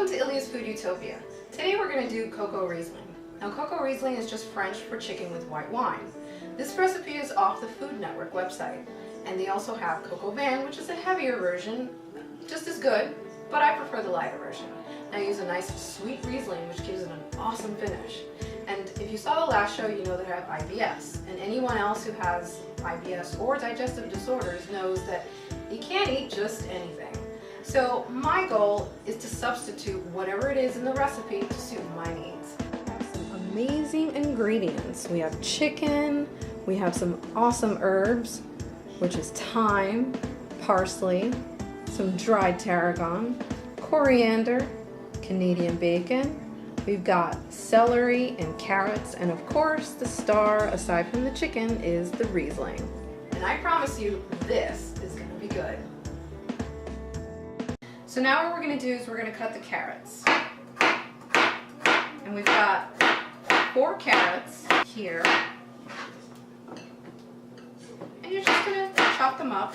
Welcome to Ylias Food Utopia. Today we're going to do cocoa Riesling. Now cocoa Riesling is just French for chicken with white wine. This recipe is off the Food Network website, and they also have cocoa van, which is a heavier version, just as good, but I prefer the lighter version. I use a nice sweet Riesling, which gives it an awesome finish. And if you saw the last show, you know that I have IBS, and anyone else who has IBS or digestive disorders knows that you can't eat just anything. So my goal is to substitute whatever it is in the recipe to suit my needs. We have some amazing ingredients. We have chicken, we have some awesome herbs, which is thyme, parsley, some dried tarragon, coriander, Canadian bacon. We've got celery and carrots, and of course the star, aside from the chicken, is the Riesling. And I promise you, this is going to be good. So now what we're going to do is we're going to cut the carrots. And we've got 4 carrots here. And you're just going to chop them up.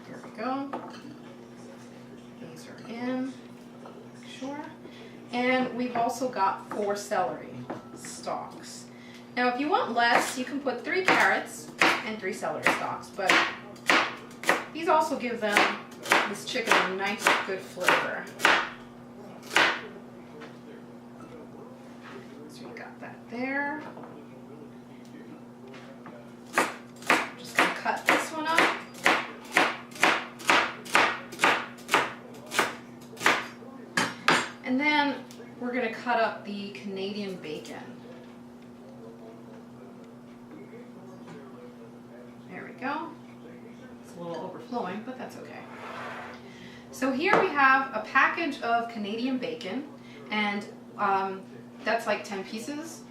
Here we go. These are in. Sure. And we've also got 4 celery stalks. Now if you want less, you can put 3 carrots and 3 celery stalks, but these also give this chicken a nice, good flavor. So we got that there. Just gonna cut this one up. And then we're gonna cut up the Canadian bacon. There we go. It's a little overflowing, but that's okay. So here we have a package of Canadian bacon, and that's like 10 pieces.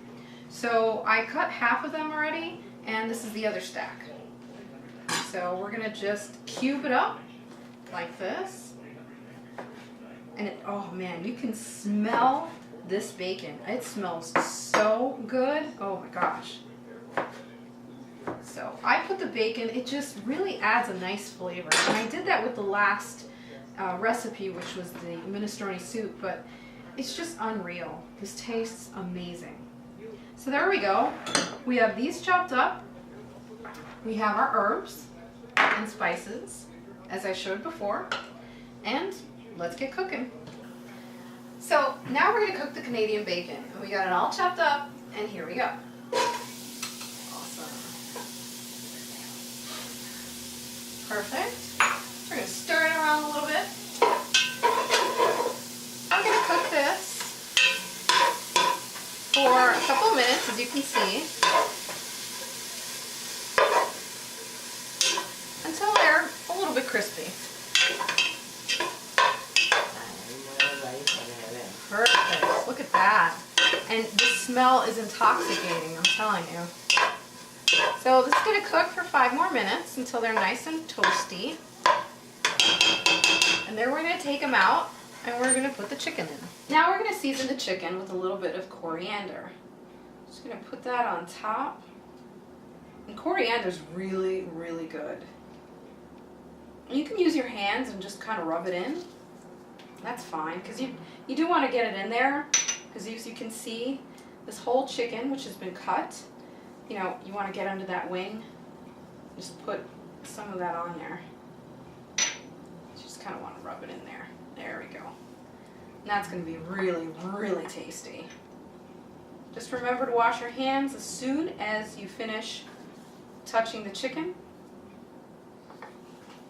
So I cut half of them already, and this is the other stack. So we're gonna just cube it up like this. And oh man, you can smell this bacon. It smells so good. Oh my gosh. So I put the bacon, it just really adds a nice flavor. And I did that with the last recipe, which was the minestrone soup, but it's just unreal. This tastes amazing. So there we go. We have these chopped up. We have our herbs and spices, as I showed before. And let's get cooking. So now we're going to cook the Canadian bacon. We got it all chopped up, and here we go. Perfect. We're going to stir it around a little bit. I'm going to cook this for a couple of minutes, as you can see, until they're a little bit crispy. Perfect. Look at that. And the smell is intoxicating, I'm telling you. So this is going to cook for 5 more minutes until they're nice and toasty. And then we're going to take them out and we're going to put the chicken in. Now we're going to season the chicken with a little bit of coriander. Just going to put that on top. And coriander is really, really good. You can use your hands and just kind of rub it in. That's fine, because you do want to get it in there, because as you can see, this whole chicken, which has been cut, you know, you want to get under that wing. Just put some of that on there. Just kind of want to rub it in there. There we go. And that's going to be really, really tasty. Just remember to wash your hands as soon as you finish touching the chicken.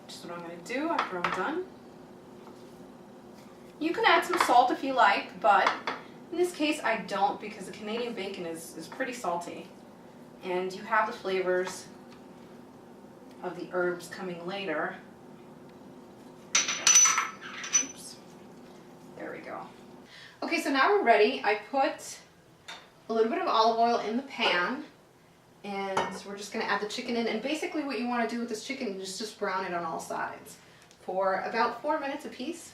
Just what I'm going to do after I'm done. You can add some salt if you like, but in this case I don't, because the Canadian bacon is pretty salty. And you have the flavors of the herbs coming later. Oops. There we go. Okay, so now we're ready. I put a little bit of olive oil in the pan, and we're just going to add the chicken in. And basically what you want to do with this chicken is just brown it on all sides for about 4 minutes apiece.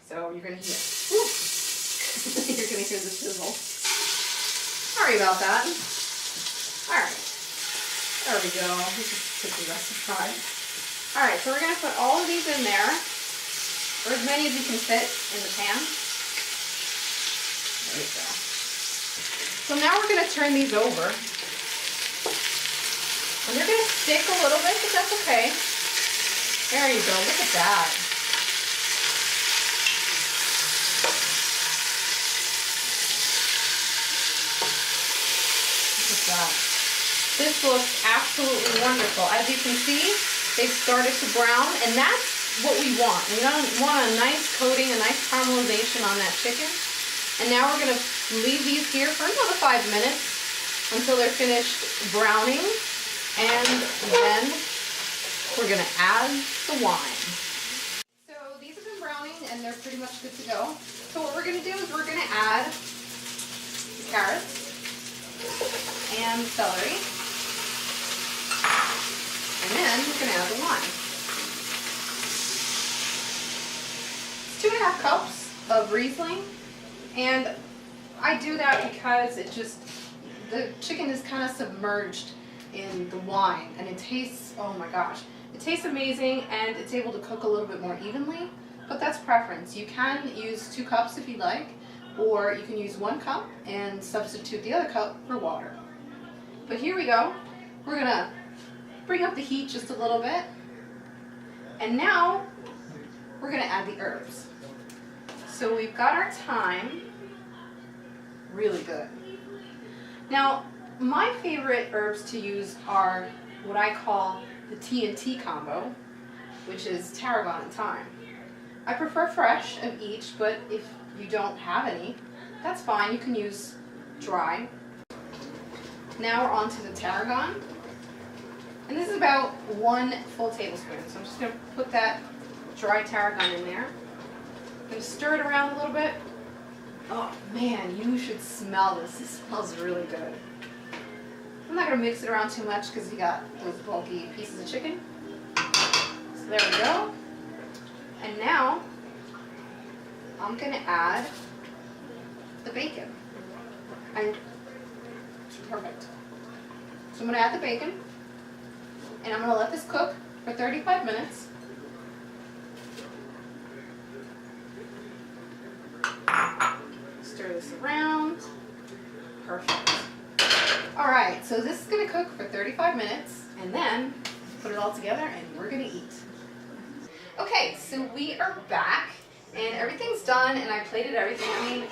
So you're going to hear, you're going to hear the sizzle. Sorry about that. Alright, there we go. We just put the rest aside. All right, so we're gonna put all of these in there, or as many as you can fit in the pan. There we go. So now we're gonna turn these over. And they're gonna stick a little bit, but that's okay. There you go, look at that. Look at that. This looks absolutely wonderful. As you can see, they've started to brown, and that's what we want. We want a nice coating, a nice caramelization on that chicken. And now we're gonna leave these here for another 5 minutes until they're finished browning. And then we're gonna add the wine. So these have been browning and they're pretty much good to go. So what we're gonna do is we're gonna add the carrots and celery. And then we're gonna add the wine. It's 2.5 cups of Riesling. And I do that because the chicken is kind of submerged in the wine, and it tastes, oh my gosh, it tastes amazing, and it's able to cook a little bit more evenly, but that's preference. You can use 2 cups if you like, or you can use 1 cup and substitute the other cup for water. But here we go. We're gonna bring up the heat just a little bit, and now we're gonna add the herbs. So we've got our thyme, really good. Now, my favorite herbs to use are what I call the TNT combo, which is tarragon and thyme. I prefer fresh of each, but if you don't have any, that's fine. You can use dry. Now we're on to the tarragon. And this is about 1 full tablespoon. So I'm just going to put that dry tarragon in there. I'm going to stir it around a little bit. Oh man, you should smell this. It smells really good. I'm not going to mix it around too much because you got those bulky pieces of chicken. So there we go. And now I'm going to add the bacon. And perfect. So I'm going to add the bacon, and I'm going to let this cook for 35 minutes. Stir this around. Perfect. Alright, so this is going to cook for 35 minutes, and then put it all together and we're going to eat. Okay, so we are back, and everything's done, and I plated everything. I mean,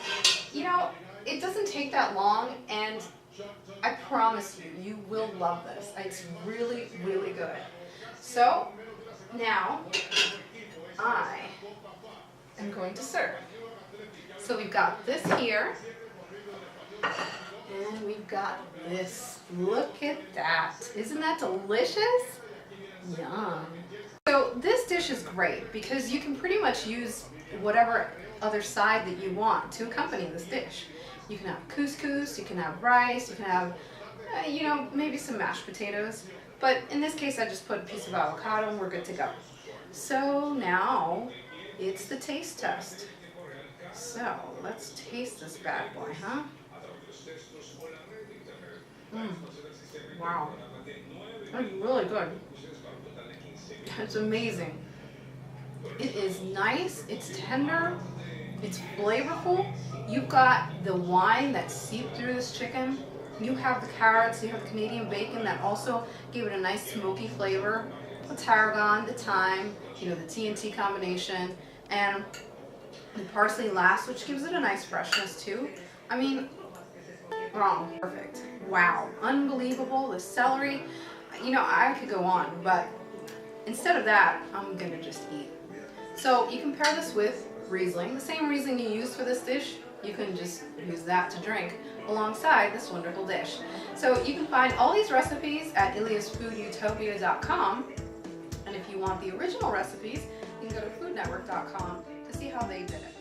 you know, it doesn't take that long, and I promise you, you will love this. It's really, really good. So, now, I am going to serve. So we've got this here, and we've got this. Look at that. Isn't that delicious? Yum. So this dish is great because you can pretty much use whatever other side that you want to accompany this dish. You can have couscous, you can have rice, you can have, you know, maybe some mashed potatoes. But in this case, I just put a piece of avocado and we're good to go. So now it's the taste test. So let's taste this bad boy, huh? Wow. That's really good. It's amazing. It is nice, it's tender, it's flavorful. You've got the wine that seeped through this chicken. You have the carrots, you have the Canadian bacon that also gave it a nice smoky flavor. The tarragon, the thyme, you know, the TNT combination, and the parsley last, which gives it a nice freshness too. I mean, oh, perfect. Wow, unbelievable. The celery, you know, I could go on, but instead of that, I'm gonna just eat. So you can pair this with Riesling, the same Riesling you used for this dish. You can just use that to drink alongside this wonderful dish. So you can find all these recipes at yliasfoodutopia.com, and if you want the original recipes, you can go to foodnetwork.com to see how they did it.